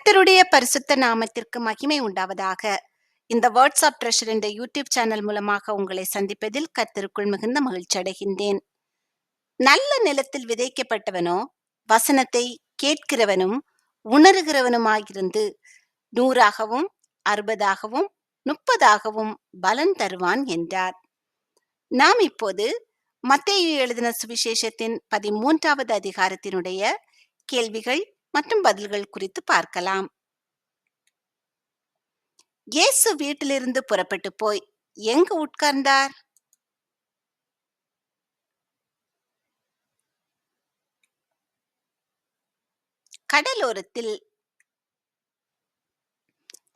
கர்த்தருடைய பரிசுத்த நாமத்திற்கு மகிமை உண்டாவதாக. இந்த வேர்ட்ஸ் ஆஃப் ட்ரெஷர் என்ற யூடியூப் சேனல் மூலமாக உங்களை சந்திப்பதில் கர்த்தருக்குள் மிகுந்த மகிழ்ச்சி அடைகின்றேன். நல்ல நிலத்தில் விதைக்கப்பட்டவனோ வசனத்தை கேட்கிறவனும் உணர்கிறவனுமாயிருந்து 100ஆகவும் 60ஆகவும் 30ஆகவும் பலன் தருவான் என்றார். நாம் இப்போது மத்தேயு எழுதின சுவிசேஷத்தின் 13வது அதிகாரத்தினுடைய கேள்விகள் மற்றும் பதில்கள் குறித்து பார்க்கலாம். இயேசு வீட்டிலிருந்து புறப்பட்டு போய் எங்கு உட்கார்ந்தார்? கடலோரத்தில்.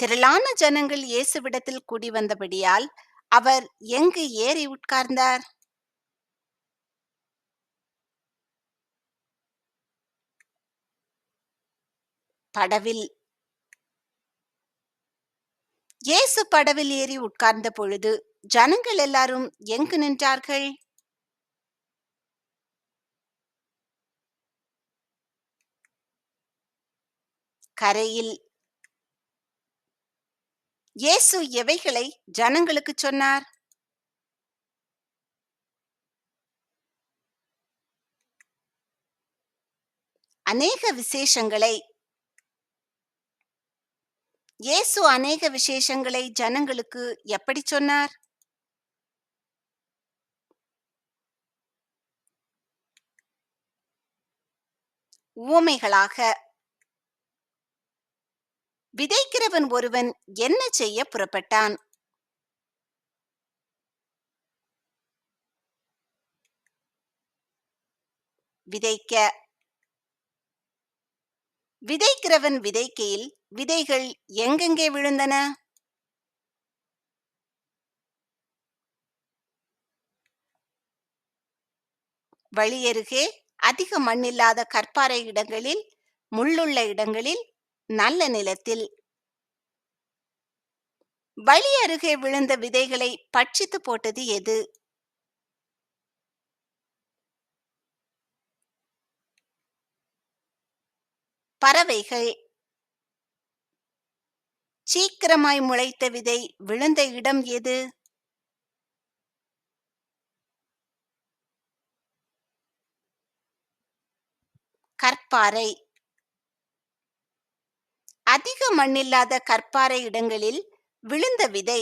திரளான ஜனங்கள் இயேசுவிடத்தில் கூடி வந்தபடியால் அவர் எங்கு ஏறி உட்கார்ந்தார்? படவில். இயேசு படவில் ஏறி உட்கார்ந்த பொழுது ஜனங்கள் எல்லாரும் எங்கு நின்றார்கள்? கரையில். இயேசு எவைகளை ஜனங்களுக்கு சொன்னார்? அநேக விசேஷங்களை. இயேசு அநேக விசேஷங்களை ஜனங்களுக்கு எப்படி சொன்னார்? உவமைகளாக. விதைக்கிறவன் ஒருவன் என்ன செய்ய புறப்பட்டான்? விதைக்க. விதைக்கிறவன் விதைக்கையில் விதைகள் எங்கெங்கே விழுந்தன? வழியருகே, அதிக மண்ணில்லாத கற்பாறை இடங்களில், முள்ளுள்ள இடங்களில், நல்ல நிலத்தில். வழி அருகே விழுந்த விதைகளை பட்சித்து போட்டது எது? பறவைகள். சீக்கிரமாய் முளைத்த விதை விழுந்த இடம் எது? கற்பாறை. அதிக மண்ணில்லாத கற்பாறை இடங்களில் விழுந்த விதை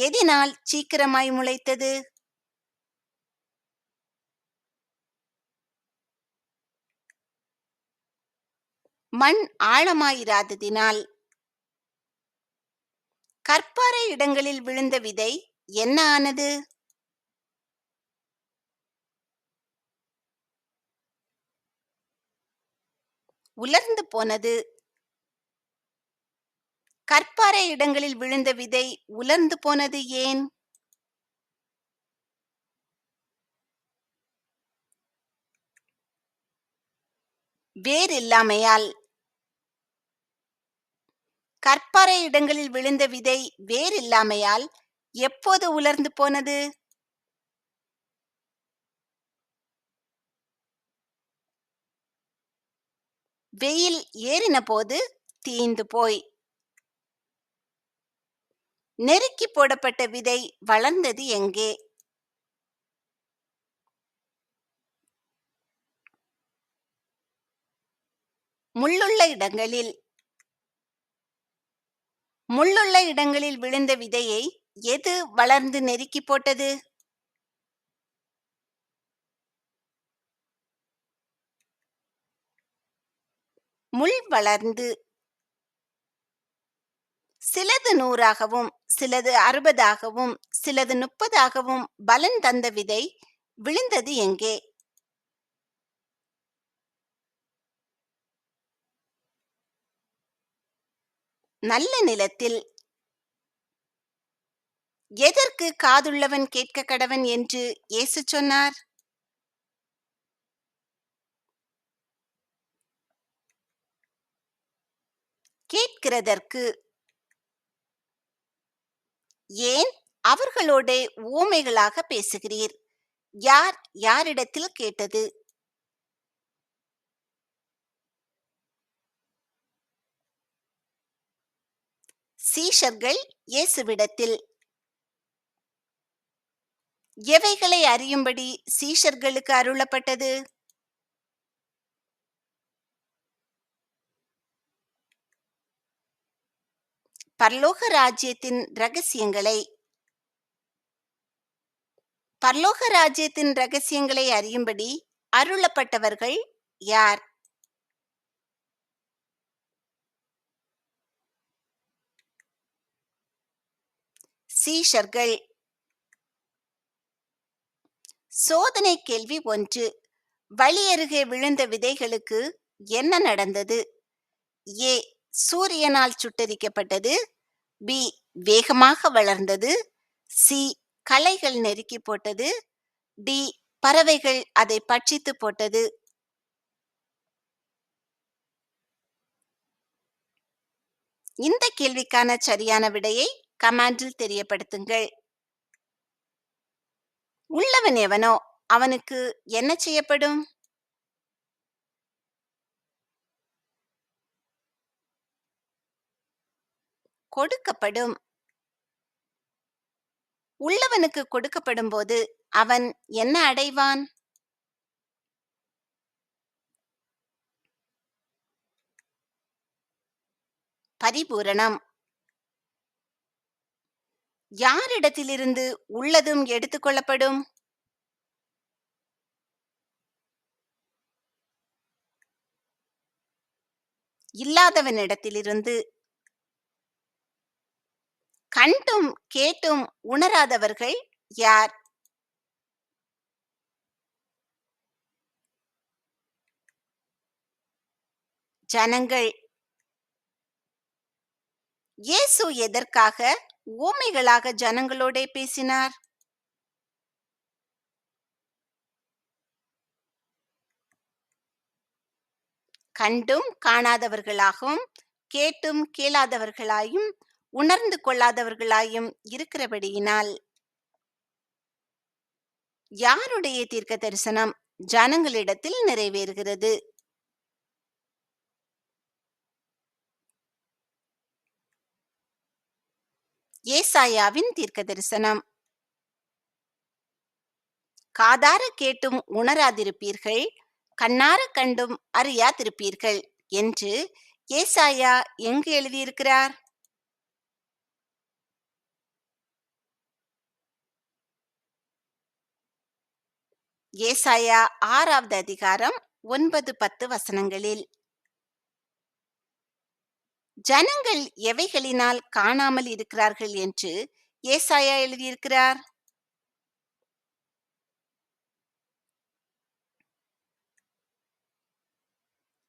எதினால் சீக்கிரமாய் முளைத்தது? மண் ஆழமாயிராததினால். கற்பாறை இடங்களில் விழுந்த விதை என்ன ஆனது? உலர்ந்து போனது. கற்பாறை இடங்களில் விழுந்த விதை உலர்ந்து போனது ஏன்? வேர் இல்லாமையால். கற்பாறை இடங்களில் விழுந்த விதை வேர் இல்லாமையால் எப்போது உலர்ந்து போனது? வெயில் ஏறின போது தீந்து போய். நெருக்கி போடப்பட்ட விதை வளர்ந்தது எங்கே? முள்ளுள்ள இடங்களில். முள்ளுள்ள இடங்களில் விழுந்த விதையை எது வளர்ந்து நெருக்கி போட்டது? முள் வளர்ந்து. சிலது 100ஆகவும் சிலது 60ஆகவும் சிலது 30ஆகவும் பலன் தந்த விதை விழுந்தது எங்கே? நல்ல நிலத்தில். எதற்கு காதுள்ளவன் கேட்க கடவன் என்று இயேசு சொன்னார்? கேட்கிறதற்கு. ஏன் அவர்களோடே உவமைகளாக பேசுகிறீர்? யார் யாரிடத்தில் கேட்டது? சீஷர்கள் இயேசுவிடத்தில் எவைகளை அறியும்படி சீஷர்களுக்கு அருளப்பட்டது? பரலோக ராஜ்யத்தின் ரகசியங்களை பரலோக ராஜ்யத்தின் ரகசியங்களை அறியும்படி அருளப்பட்டவர்கள் யார்? சீஷர்கள். சோதனை கேள்வி 1. வழியருகே விழுந்த விதைகளுக்கு என்ன நடந்தது? ஏ. சூரியனால் சுட்டரிக்கப்பட்டது. பி. வேகமாக வளர்ந்தது. சி. களைகள் நெருக்கி போட்டது. டி. பறவைகள் அதை பட்சித்து போட்டது. இந்த கேள்விக்கான சரியான விடையை கமெண்டில் தெரியப்படுத்துங்கள். உள்ளவன் எவனோ அவனுக்கு என்ன செய்யப்படும்? கொடுக்கப்படும். உள்ளவனுக்கு கொடுக்கப்படும் போது அவன் என்ன அடைவான்? பரிபூரணம். யாரிடத்திலிருந்து உள்ளதும் எடுத்துக்கொள்ளப்படும்? இல்லாதவனிடத்திலிருந்து. கண்டும் கேட்டும் உணராதவர்கள் யார்? ஜனங்கள். இயேசு எதற்காக உவமைகளாக ஜனங்களோடே பேசினார்? கண்டும் காணாதவர்களாகவும் கேட்டும் கேளாதவர்களாயும் உணர்ந்து கொள்ளாதவர்களாயும் இருக்கிறபடியினால். யாருடைய தீர்க்க தரிசனம் ஜனங்களிடத்தில் நிறைவேறுகிறது? ஏசாயாவின் தீர்க்க தரிசனம். காதார கேட்டும் உணராதிருப்பீர்கள், கண்ணார கண்டும் அறியாதிருப்பீர்கள் என்று ஏசாயா எங்கு எழுதியிருக்கிறார்? ஏசாயா 6வது அதிகாரம் 9-10 வசனங்களில். ஜனங்கள் எவைகளினால் காணாமல் இருக்கிறார்கள் என்று ஏசாயா எழுதியிருக்கிறார்?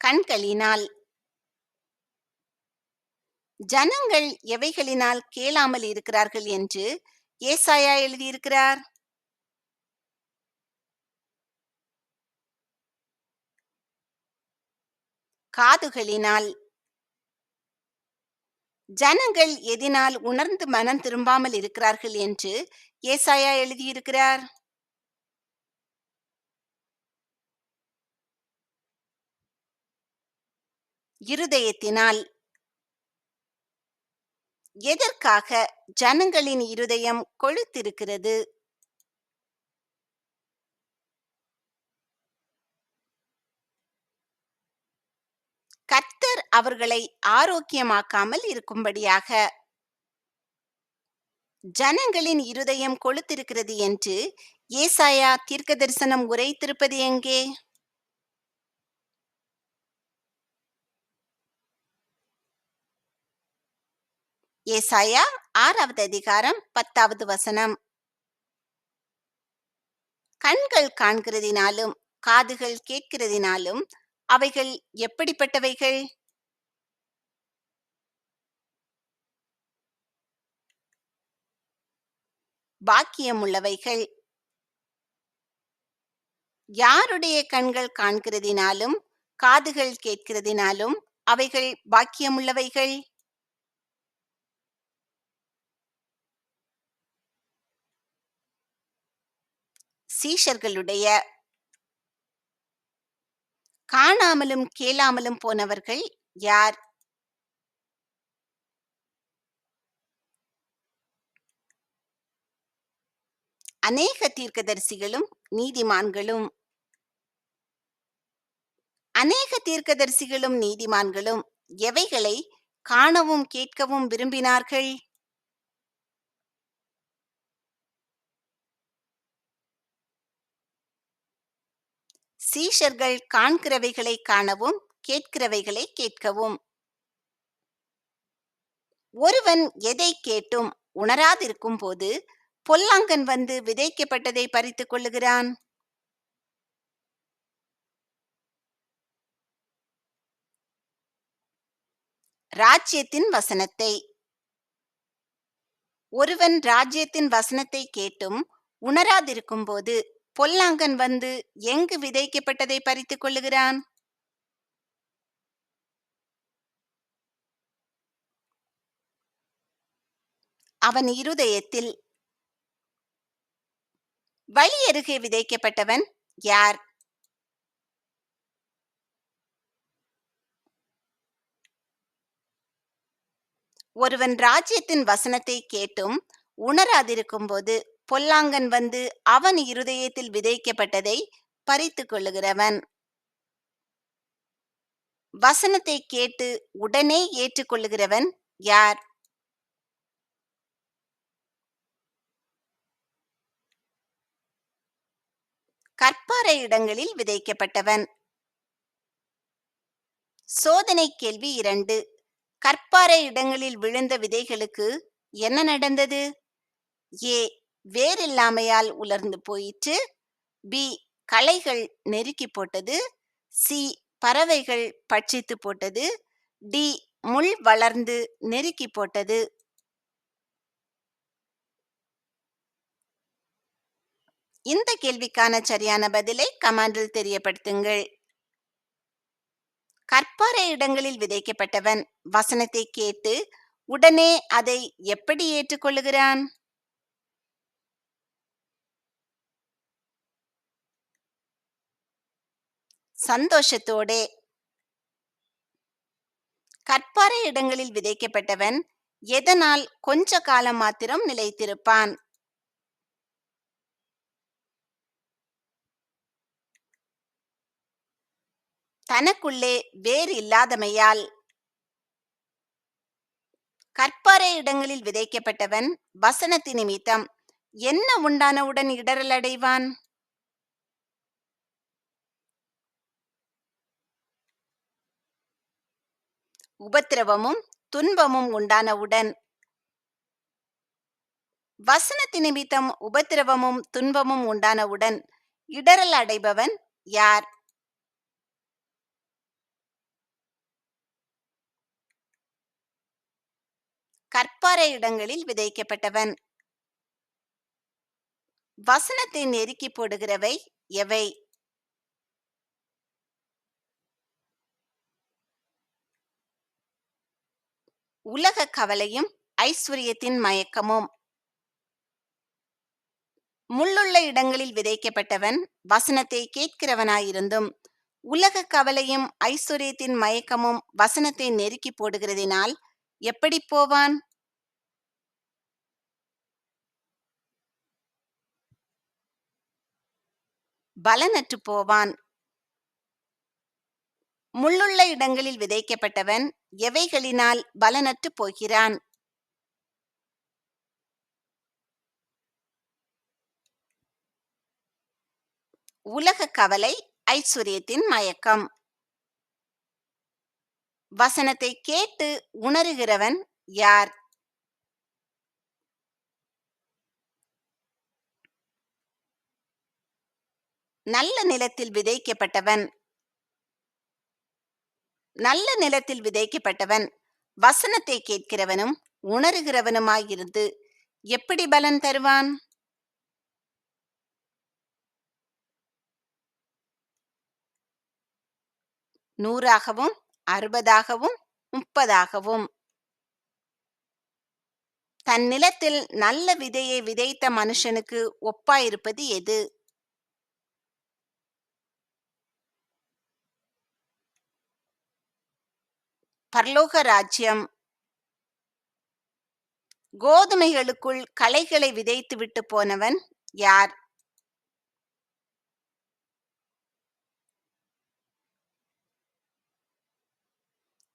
கண்களினால். ஜனங்கள் எவைகளினால் கேளாமல் இருக்கிறார்கள் என்று ஏசாயா எழுதியிருக்கிறார்? காதுகளினால். ஜனங்கள் எதினால் உணர்ந்து மனம் திரும்பாமல் இருக்கிறார்கள் என்று ஏசாயா எழுதியிருக்கிறார்? இருதயத்தினால். எதற்காக ஜனங்களின் இருதயம் கொழுத்திருக்கிறது? கர்த்தர் அவர்களை ஆரோக்கியமாக்காமல் இருக்கும்படியாக. ஜனங்களின் இருதயம் கொழுத்திருக்கிறது என்று ஏசாயா தீர்க்க தரிசனம் உரைத்திருப்பது எங்கே? ஏசாயா 6வது அதிகாரம் 10வது வசனம். கண்கள் காண்கிறதினாலும் காதுகள் கேட்கிறதினாலும் அவைகள் எப்படிப்பட்டவைகள்? பாக்கியமுள்ளவைகள். யாருடைய கண்கள் காண்கிறதினாலும் காதுகள் கேட்கிறதினாலும் அவைகள் பாக்கியமுள்ளவைகள்? சீஷர்களுடைய. காணாமலும் கேளாமலும் போனவர்கள் யார்? அநேக தீர்க்கதரிசிகளும் நீதிமான்களும். அநேக தீர்க்கதரிசிகளும் நீதிமான்களும் எவைகளை காணவும் கேட்கவும் விரும்பினார்கள்? சீஷர்கள் காண்கிறவைகளை காணவும் கேட்கிறவைகளை கேட்கவும். ஒருவன் எதை கேட்டும் உணராதிருக்கும் போது பொல்லாங்கன் வந்து விதைக்கப்பட்டதை பறித்துக் கொள்ளுகிறான். ராஜ்யத்தின் வசனத்தை. ஒருவன் ராஜ்யத்தின் வசனத்தை கேட்டும் உணராதிருக்கும் போது பொல்லாங்கன் வந்து எங்கு விதைக்கப்பட்டதை பறித்துக் கொள்ளுகிறான்? அவன் இருதயத்தில். வழி அருகே விதைக்கப்பட்டவன் யார்? ஒருவன் ராஜ்யத்தின் வசனத்தை கேட்டும் உணராதிருக்கும் போது பொல்லாங்கன் வந்து அவன் இருதயத்தில் விதைக்கப்பட்டதை பறித்துக் கொள்ளுகிறவன். வசனத்தை கேட்டு உடனே ஏற்றுக்கொள்ளுகிறவன் யார்? கற்பாறை இடங்களில் விதைக்கப்பட்டவன். சோதனை கேள்வி 2. கற்பாறை இடங்களில் விழுந்த விதைகளுக்கு என்ன நடந்தது? ஏ, வேரில்லாமையால் உலர்ந்து போயிற்று. பி, களைகள் நெருக்கி போட்டது. சி, பறவைகள் பட்சித்து போட்டது. டி, முள் வளர்ந்து நெருக்கி போட்டது. இந்த கேள்விக்கான சரியான பதிலை கமெண்டில் தெரியப்படுத்துங்கள். கற்பாறை இடங்களில் விதைக்கப்பட்டவன் வசனத்தை கேட்டு உடனே அதை எப்படி ஏற்றுக்கொள்ளுகிறான்? சந்தோஷத்தோடே. கற்பாறை இடங்களில் விதைக்கப்பட்டவன் எதனால் கொஞ்ச காலம் மாத்திரம் நிலைத்திருப்பான்? தனக்குள்ளே வேர் இல்லாதமையால். கற்பாறை இடங்களில் விதைக்கப்பட்டவன் வசனத்து நிமித்தம் என்ன உண்டானவுடன் இடறல் அடைவான்? உபத்திரவமும் துன்பமும் உண்டானவுடன். வசனத்து நிமித்தம் உபத்திரவமும் துன்பமும் உண்டானவுடன் இடறல் அடைபவன் யார்? கற்பாறை இடங்களில் விதைக்கப்பட்டவன். வசனத்தை நெருக்கி போடுகிறவை எவை? உலக கவலையும் ஐஸ்வர்யத்தின் மயக்கமும். முள்ளுள்ள இடங்களில் விதைக்கப்பட்டவன் வசனத்தை கேட்கிறவனாயிருந்தும் உலக கவலையும் ஐஸ்வர்யத்தின் மயக்கமும் வசனத்தை நெருக்கி போடுகிறதினால் எப்படி போவான்? பலனற்று போவான். முள்ளுள்ள இடங்களில் விதைக்கப்பட்டவன் எவைகளினால் பலனற்று போகிறான்? உலக கவலை, ஐஸ்வர்யத்தின் மயக்கம். வசனத்தை கேட்டு உணருகிறவன் யார்? நல்ல நிலத்தில் விதைக்கப்பட்டவன். நல்ல நிலத்தில் விதைக்கப்பட்டவன் வசனத்தை கேட்கிறவனும் உணருகிறவனுமாயிருந்து எப்படி பலன் தருவான்? 100ஆகவும் 60ஆகவும் 30ஆகவும். தன் நிலத்தில் நல்ல விதையை விதைத்த மனுஷனுக்கு ஒப்பாயிருப்பது எது? பரலோக ராஜ்யம். கோதுமைகளுக்குள் களைகளை விதைத்து விட்டு போனவன் யார்?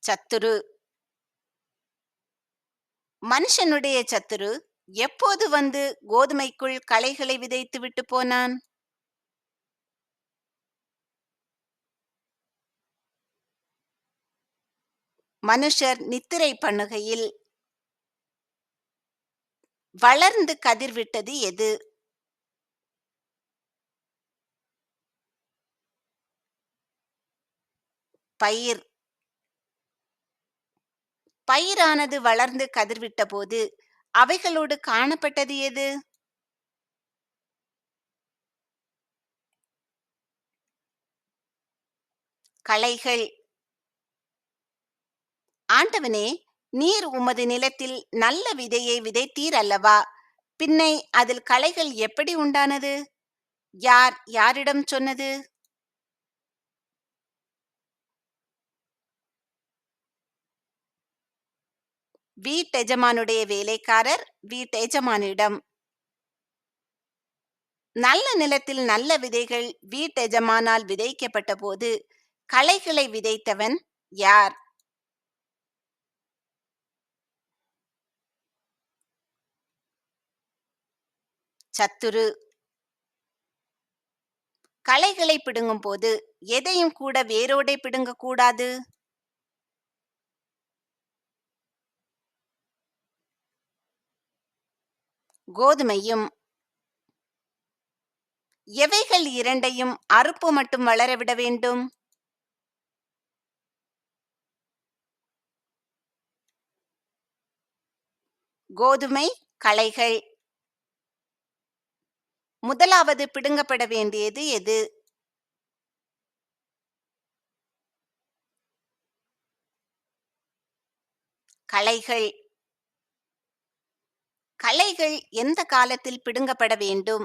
சத்துரு. மனுஷனுடைய சத்துரு எப்போது வந்து கோதுமைக்குள் களைகளை விதைத்து விட்டு போனான்? மனுஷர் நித்திரை பண்ணுகையில் வளர்ந்து கதிர்விட்டது எது? பயிர். பயிரானது வளர்ந்து கதிர்விட்டபோது அவைகளோடு காணப்பட்டது எது? களைகள். ஆண்டவனே, நீர் உமது நிலத்தில் நல்ல விதையை விதைத்தீர் அல்லவா? பின்னை அதில் களைகள் எப்படி உண்டானது? யார் யாரிடம் சொன்னது? வீட்டெஜமானுடைய வேலைக்காரர் வீட்டெஜமானிடம். நல்ல நிலத்தில் நல்ல விதைகள் வீட்டெஜமானால் விதைக்கப்பட்ட போது களைகளை விதைத்தவன் யார்? சத்துரு. களைகளை பிடுங்கும் போது எதையும் கூட வேரோடே பிடுங்கக் கூடாது. கோதுமையும். எவைகள் இரண்டையும் அறுப்பு மட்டும் வளரவிட வேண்டும்? கோதுமை, களைகள். முதலாவது பிடுங்கப்பட வேண்டியது எது? களைகள். களைகள் எந்த காலத்தில் பிடுங்கப்பட வேண்டும்?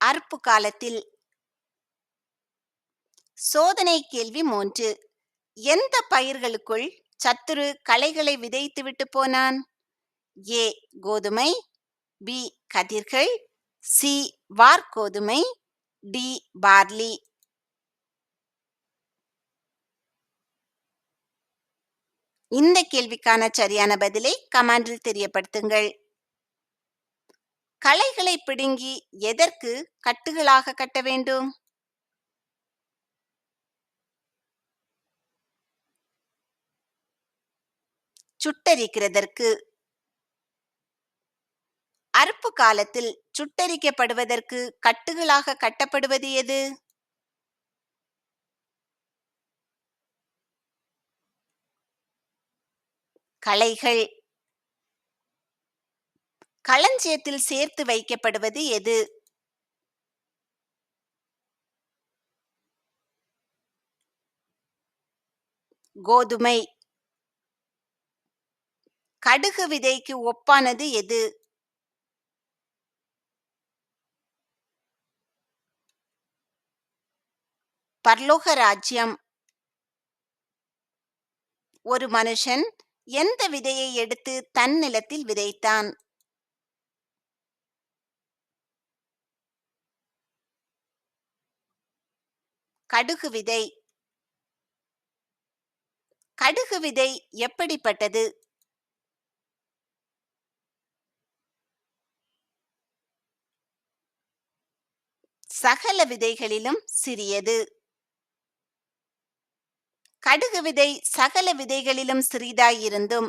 அறுப்பு காலத்தில். சோதனை கேள்வி 3. எந்த பயிர்களுக்குள் சத்துரு களைகளை விதைத்துவிட்டு போனான்? ஏ கோதுமை, பி கதிர்கள், சி வார்கோதுமை, டி பார்லி. இந்த கேள்விக்கான சரியான பதிலை கமெண்டில் தெரியப்படுத்துங்கள். களைகளை பிடுங்கி எதற்கு கட்டுகளாக கட்ட வேண்டும்? சுட்டரிக்கிறதற்கு. அறுப்பு காலத்தில் சுட்டரிக்கப்படுவதற்கு கட்டுகளாக கட்டப்படுவது எது? களைகள். களஞ்சியத்தில் சேர்த்து வைக்கப்படுவது எது? கோதுமை. கடுகு விதைக்கு ஒப்பானது எது? பரலோக ராஜ்யம். ஒரு மனுஷன் எந்த விதையை எடுத்து தன் நிலத்தில் விதைத்தான்? கடுகு விதை. கடுகு விதை எப்படிப்பட்டது? சகல விதைகளிலும் சிறியது. கடுகு விதை சகல விதைகளிலும் சிறிதாயிருந்தும்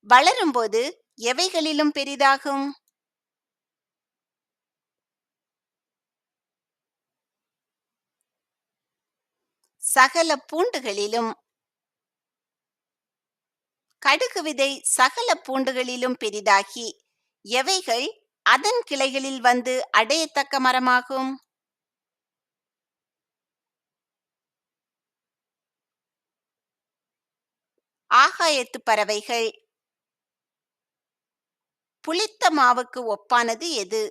வளரும்போது எவைகளிலும் பெரிதாகும்? சகல பூண்டுகளிலும். கடுகு விதை சகல பூண்டுகளிலும் பெரிதாகி எவைகள் அதன் கிளைகளில் வந்து அடையத்தக்க மரமாகும்? ஆகாயத்து பறவைகள். புளித்த மாவுக்கு ஒப்பானது எது?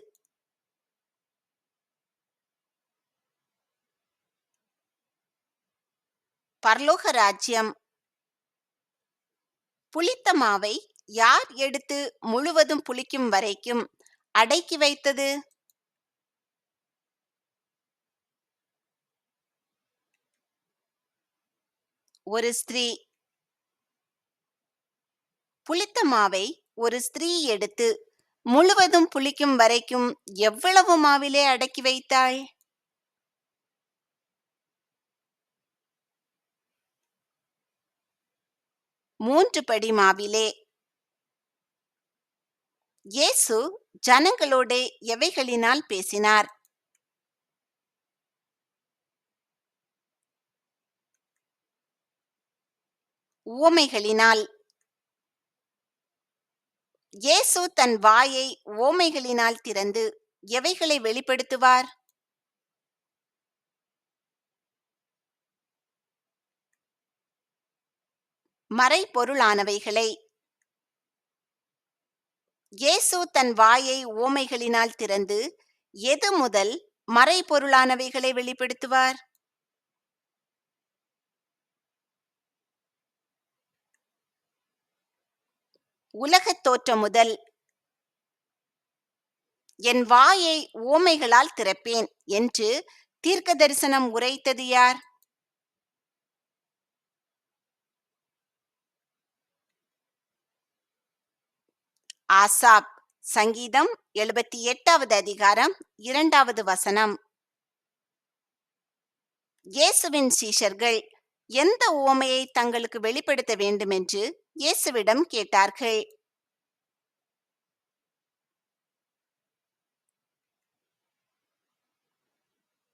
பரலோக ராஜ்யம். புளித்த மாவை யார் எடுத்து முழுவதும் புளிக்கும் வரைக்கும் அடக்கி வைத்தது? ஒரு ஸ்திரீ. புளித்த மாவை ஒரு ஸ்திரீ எடுத்து முழுவதும் புளிக்கும் வரைக்கும் எவ்வளவு மாவிலே அடக்கி வைத்தாள்? 3 படி மாவிலே. இயேசு ஜனங்களோடே எவைகளினால் பேசினார்? உவமைகளினால். இயேசு தன் வாயை உவமைகளினால் திறந்து எவைகளை வெளிப்படுத்துவார்? மறைபொருளானவைகளை. இயேசு தன் வாயை உவமைகளினால் திறந்து எது முதல் மறைபொருளானவைகளை வெளிப்படுத்துவார்? உலகத் தோற்றம் முதல். என் வாயை உவமைகளால் திறப்பேன் என்று தீர்க்க தரிசனம் உரைத்தது யார்? ஆசாப். சங்கீதம் 78வது அதிகாரம் 2வது வசனம். இயேசுவின் சீஷர்கள் எந்த உவமையை தங்களுக்கு வெளிப்படுத்த வேண்டுமென்று இயேசுவிடம் கேட்டார்கள்?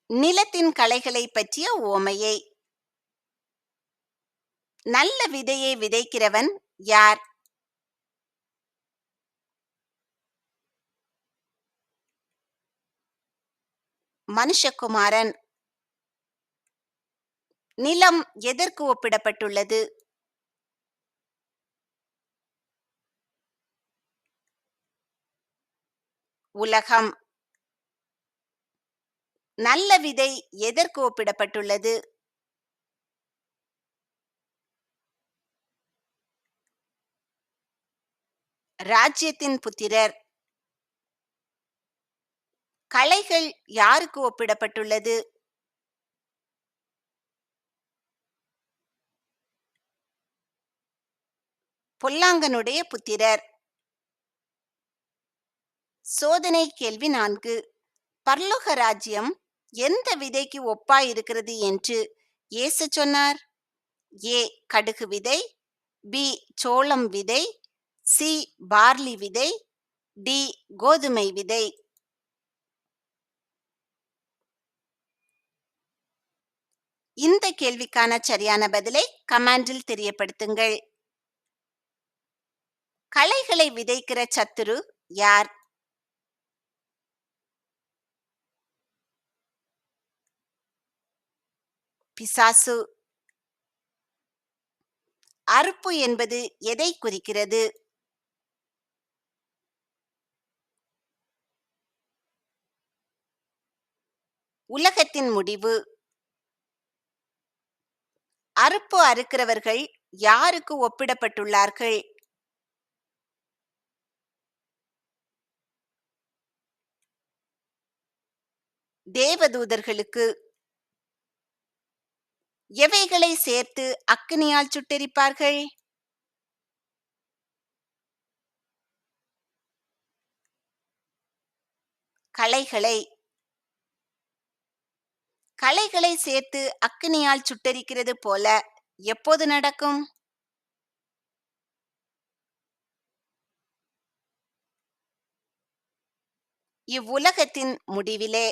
நிலத்தின் களைகளை பற்றிய உவமையை. நல்ல விதையை விதைக்கிறவன் யார்? மனுஷகுமாரன். நிலம் எதற்கு ஒப்பிடப்பட்டுள்ளது? உலகம். நல்ல விதை எதற்கு ஒப்பிடப்பட்டுள்ளது? ராஜ்யத்தின் புத்திரர். களைகள் யாருக்கு ஒப்பிடப்பட்டுள்ளது? பொல்லாங்கனுடைய புத்திரர். சோதனை கேள்வி 4. பரலோக ராஜ்யம் எந்த விதைக்கு ஒப்பாயிருக்கிறது என்று இயேசு சொன்னார்? ஏ கடுகு விதை, பி சோளம் விதை, சி பார்லி விதை, டி கோதுமை விதை. இந்த கேள்விக்கான சரியான பதிலை கமெண்டில் தெரியப்படுத்துங்கள். களைகளை விதைக்கிற சத்துரு யார்? பிசாசு. அறுப்பு என்பது எதை குறிக்கிறது? உலகத்தின் முடிவு. அறுப்பு அறுக்கிறவர்கள் யாருக்கு ஒப்பிடப்பட்டுள்ளார்கள்? தேவதூதர்களுக்கு. எவைகளை சேர்த்து அக்கினியால் சுட்டெரிப்பார்கள்? களைகளை. களைகளை சேர்த்து அக்கினியால் சுட்டெரிக்கிறது போல எப்போது நடக்கும்? இவ்வுலகத்தின் முடிவிலே.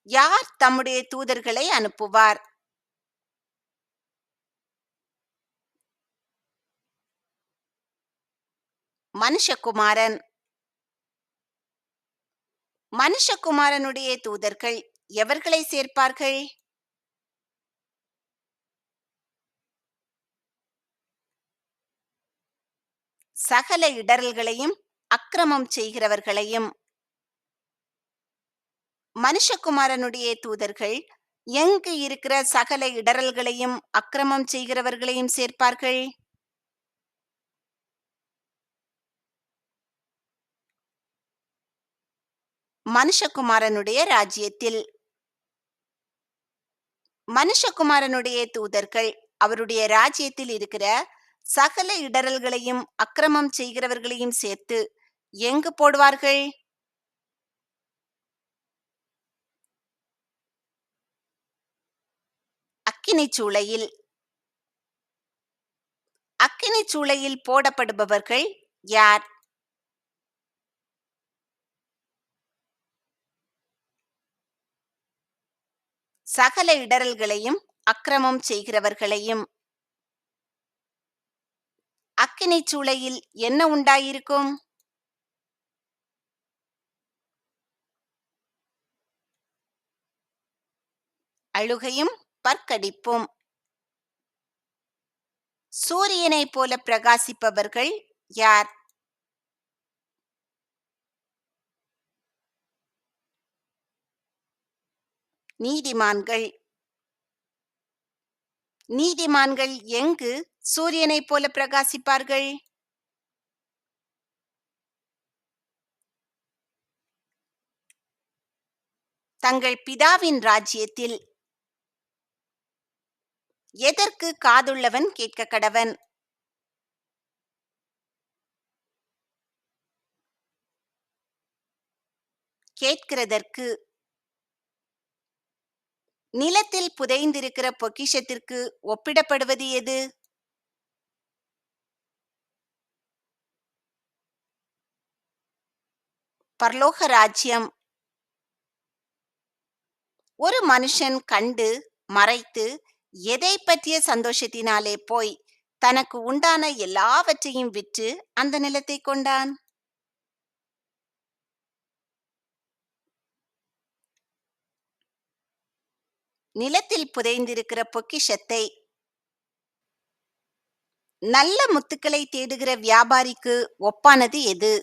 யார் தம்முடைய தூதர்களை அனுப்புவார்? மனுஷகுமாரன். மனுஷகுமாரனுடைய தூதர்கள் எவர்களை சேர்ப்பார்கள்? சகல இடறல்களையும் அக்கிரமம் செய்கிறவர்களையும். மனுஷகுமாரனுடைய தூதர்கள் எங்கு இருக்கிற சகல இடறல்களையும் அக்கிரமம் செய்கிறவர்களையும் சேர்ப்பார்கள்? மனுஷகுமாரனுடைய ராஜ்யத்தில். மனுஷகுமாரனுடைய தூதர்கள் அவருடைய ராஜ்யத்தில் இருக்கிற சகல இடறல்களையும் அக்கிரமம் செய்கிறவர்களையும் சேர்த்து எங்கு போடுவார்கள்? அக்கினிச் சூளையில். அக்கினிச் சூளையில் போடப்படுபவர்கள் யார்? சகல இடறல்களையும் அக்கிரமம் செய்கிறவர்களையும். அக்கினிச் சூளையில் என்ன உண்டாயிருக்கும்? அழுகையும் பற்கடிப்பும். சூரியனைப் போல பிரகாசிப்பவர்கள் யார்? நீதிமான்கள். நீதிமான்கள் எங்கு சூரியனைப் போல பிரகாசிப்பார்கள்? தங்கள் பிதாவின் ராஜ்யத்தில். எதற்கு காதுள்ளவன் கேட்க கடவன். கேட்கிறதற்கு. நிலத்தில் புதைந்திருக்கிற பொக்கிஷத்திற்கு ஒப்பிடப்படுவது எது? பரலோக ராஜ்யம். ஒரு மனுஷன் கண்டு மறைத்து எதை பற்றிய சந்தோஷத்தினாலே போய் தனக்கு உண்டான எல்லாவற்றையும் விற்று அந்த நிலத்தை கொண்டான்? நிலத்தில் புதைந்திருக்கிற பொக்கிஷத்தை. நல்ல முத்துக்களை தேடுகிற வியாபாரிக்கு ஒப்பானது எது?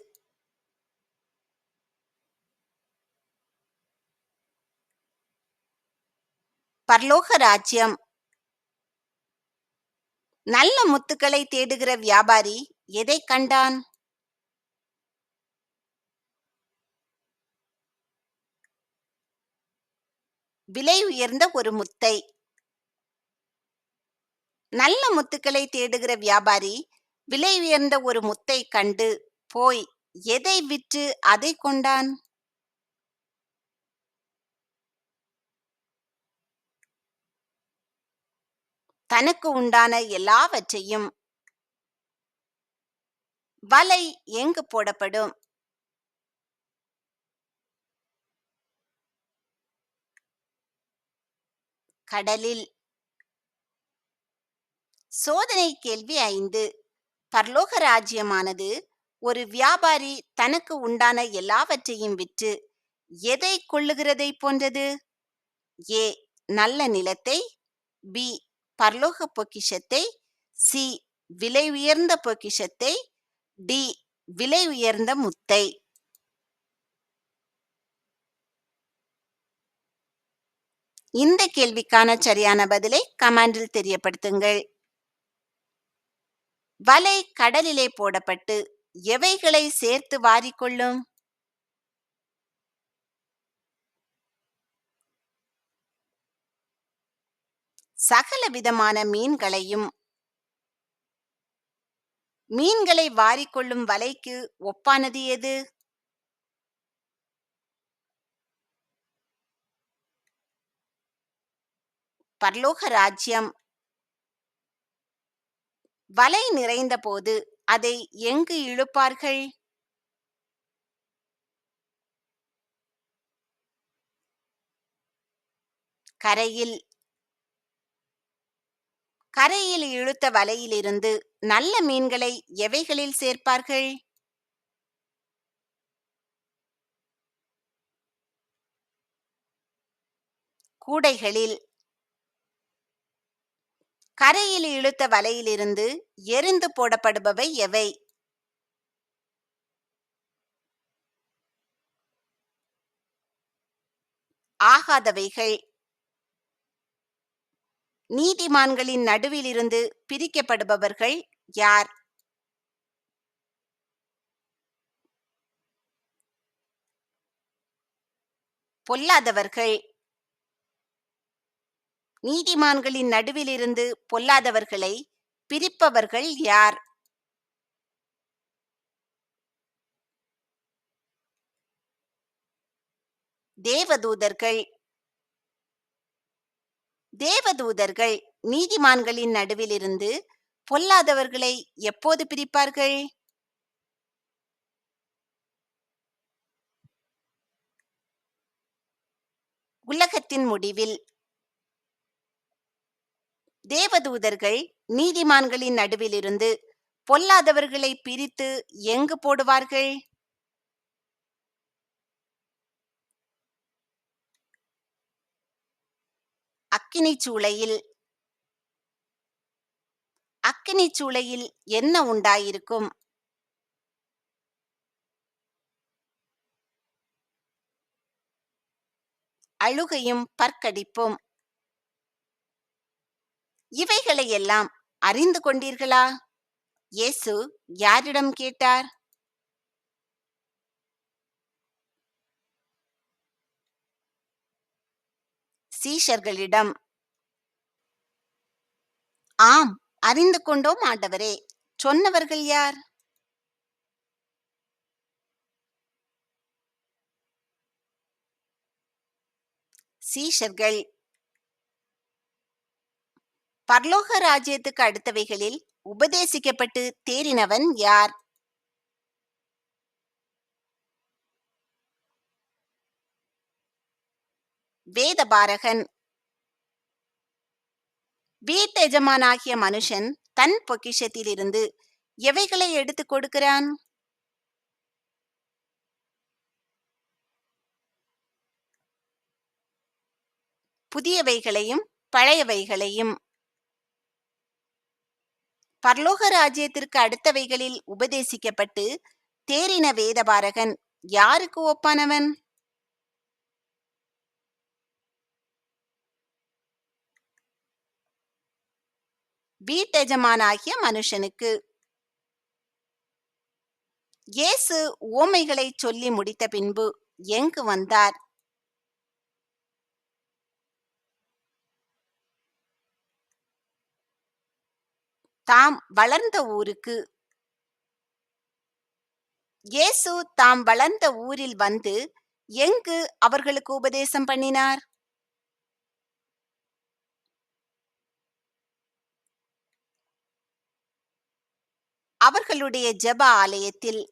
பரலோக ராஜ்யம். நல்ல முத்துக்களை தேடுகிற வியாபாரி எதை கண்டான்? விலை உயர்ந்த ஒரு முத்தை. நல்ல முத்துக்களை தேடுகிற வியாபாரி விலை உயர்ந்த ஒரு முத்தை கண்டு போய் எதை விற்று அதை கொண்டான்? தனக்கு உண்டான எல்லாவற்றையும். வலை எங்கு போடப்படும்? கடலில். சோதனை கேள்வி 5. பரலோக ராஜ்யமானது ஒரு வியாபாரி தனக்கு உண்டான எல்லாவற்றையும் விற்று எதை கொள்ளுகிறதை போன்றது? ஏ நல்ல நிலத்தை, பி பரலோக பொக்கிஷத்தை, சி விலை உயர்ந்த பொக்கிஷத்தை, டி விலை உயர்ந்த முத்தை. இந்த கேள்விக்கான சரியான பதிலை கமெண்டில் தெரியப்படுத்துங்கள். வலை கடலிலே போடப்பட்டு எவைகளை சேர்த்து வாரிக்கொள்ளும்? சகல விதமான மீன்களையும். மீன்களை வாரிக்கொள்ளும் வலைக்கு ஒப்பானது எது? பரலோக ராஜ்யம். வலை நிறைந்த போது அதை எங்கு இழுப்பார்கள்? கரையில். கரையில் இழுத்த வலையிலிருந்து நல்ல மீன்களை எவைகளில் சேர்ப்பார்கள்? கூடைகளில். கரையில் இழுத்த வலையிலிருந்து எரிந்து போடப்படுபவை எவை? ஆகாதவைகள். நீதிமான்களின் நடுவிலிருந்து பிரிக்கப்படுபவர்கள் யார்? பொல்லாதவர்கள். நீதிமான்களின் நடுவிலிருந்து பொல்லாதவர்களை பிரிப்பவர்கள் யார்? தேவதூதர்கள். தேவதூதர்கள் நீதிமான்களின் நடுவிலிருந்து பொல்லாதவர்களை எப்போது பிரிப்பார்கள்? உலகத்தின் முடிவில். தேவதூதர்கள் நீதிமான்களின் நடுவிலிருந்து பொல்லாதவர்களை பிரித்து எங்கு போடுவார்கள்? அக்கினிச் சூளையில். அக்கினிச் சூளையில் என்ன உண்டாயிருக்கும்? அழுகையும் பற்கடிப்பும். இவைகளையெல்லாம் அறிந்து கொண்டீர்களா? இயேசு யாரிடம் கேட்டார்? சீஷர்களிடம். ஆம், அறிந்து கொண்டோம் ஆண்டவரே. சொன்னவர்கள் யார்? சீஷர்கள். பரலோக ராஜ்யத்துக்கு அடுத்தவைகளில் உபதேசிக்கப்பட்டு தேறினவன் யார்? வேதபாரகன். வீட்டெஜமானாகிய மனுஷன் தன் பொக்கிஷத்திலிருந்து எவைகளை எடுத்துக் கொடுக்கிறான்? புதியவைகளையும் பழையவைகளையும். பரலோக ராஜ்யத்திற்கு அடுத்தவைகளில் உபதேசிக்கப்பட்டு தேறின வேதபாரகன் யாருக்கு ஒப்பானவன்? வீட்டெஜமானாகிய மனுஷனுக்கு. இயேசு உவமைகளை சொல்லி முடித்த பின்பு எங்கு வந்தார்? தாம் வளர்ந்த ஊருக்கு. இயேசு தாம் வளர்ந்த ஊரில் வந்து எங்கு அவர்களுக்கு உபதேசம் பண்ணினார்? அவர்களுடைய ஜெப ஆலயத்தில்.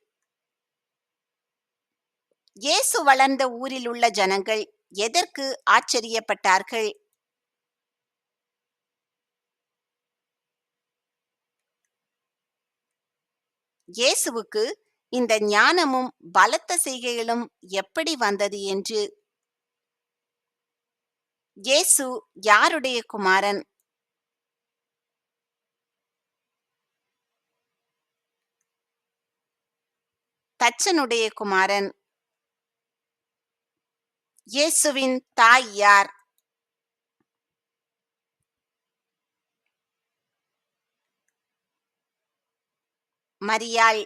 இயேசு வளர்ந்த ஊரில் உள்ள ஜனங்கள் எதற்கு ஆச்சரியப்பட்டார்கள்? இயேசுவுக்கு இந்த ஞானமும் பலத்த செய்கைகளும் எப்படி வந்தது என்று. இயேசு யாருடைய குமாரன்? தச்சனுடைய குமாரன். இயேசுவின் தாய் யார்? மரியாள்.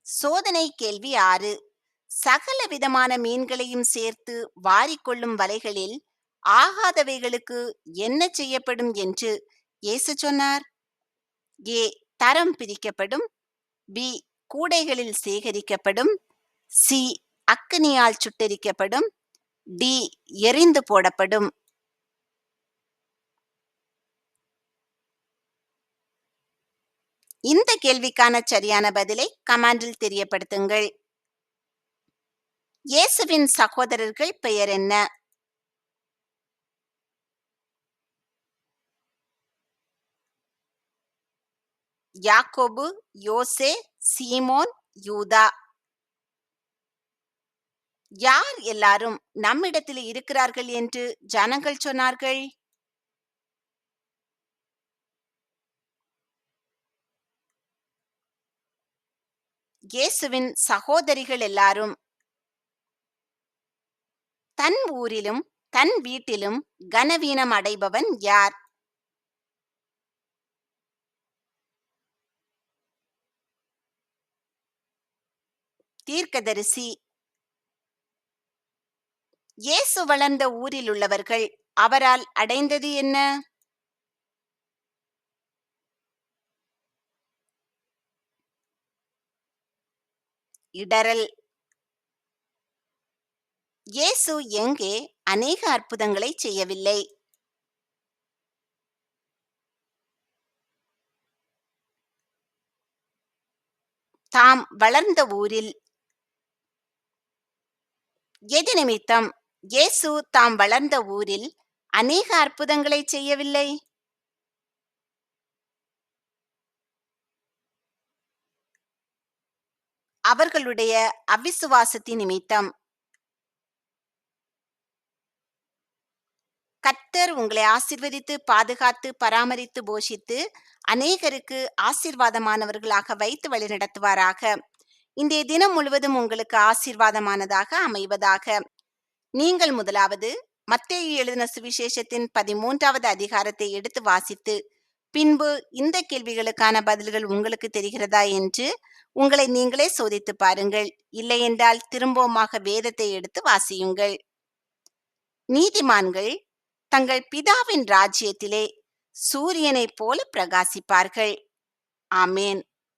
சோதனை கேள்வி 6. சகல விதமான மீன்களையும் சேர்த்து வாரிக்கொள்ளும் வலைகளில் ஆகாதவைகளுக்கு என்ன செய்யப்படும் என்று இயேசு சொன்னார்? ஏ, தரம் பிரிக்கப்படும். பி, கூடைகளில் சேகரிக்கப்படும். சி, அக்கினியால் சுட்டெரிக்கப்படும். டி, எரிந்து போடப்படும். இந்த கேள்விக்கான சரியான பதிலை கமெண்டில் தெரியப்படுத்துங்கள். இயேசுவின் சகோதரர்கள் பெயர் என்ன? யாக்கோபு, யோசே, சீமோன், யூதா. யார் எல்லாரும் நம்மிடத்தில் இருக்கிறார்கள் என்று ஜனங்கள் சொன்னார்கள்? இயேசுவின் சகோதரிகள் எல்லாரும். தன் ஊரிலும் தன் வீட்டிலும் கனவீனம் அடைபவன் யார்? தீர்க்கதரிசி. இயேசு வளர்ந்த ஊரில் உள்ளவர்கள் அவரால் அடைந்தது என்ன? இடறல். இயேசு எங்கே அநேக அற்புதங்களை செய்யவில்லை? தாம் வளர்ந்த ஊரில். எது நிமித்தம் இயேசு தாம் வளர்ந்த ஊரில் அநேக அற்புதங்களை செய்யவில்லை? அவர்களுடைய அவிசுவாசத்தின் நிமித்தம். கர்த்தர் உங்களை ஆசீர்வதித்து பாதுகாத்து பராமரித்து போஷித்து அநேகருக்கு ஆசீர்வாதமானவர்களாக வைத்து வழிநடத்துவாராக. இன்றைய தினம் முழுவதும் உங்களுக்கு ஆசீர்வாதமானதாக அமைவதாக. நீங்கள் முதலாவது மத்தேயு எழுதின சுவிசேஷத்தின் 13வது அதிகாரத்தை எடுத்து வாசித்து பின்பு இந்த கேள்விகளுக்கான பதில்கள் உங்களுக்கு தெரிகிறதா என்று உங்களை நீங்களே சோதித்து பாருங்கள். இல்லையென்றால் திரும்பவுமாக வேதத்தை எடுத்து வாசியுங்கள். நீதிமான்கள் தங்கள் பிதாவின் ராஜ்யத்திலே சூரியனைப் போல பிரகாசிப்பார்கள். ஆமேன்.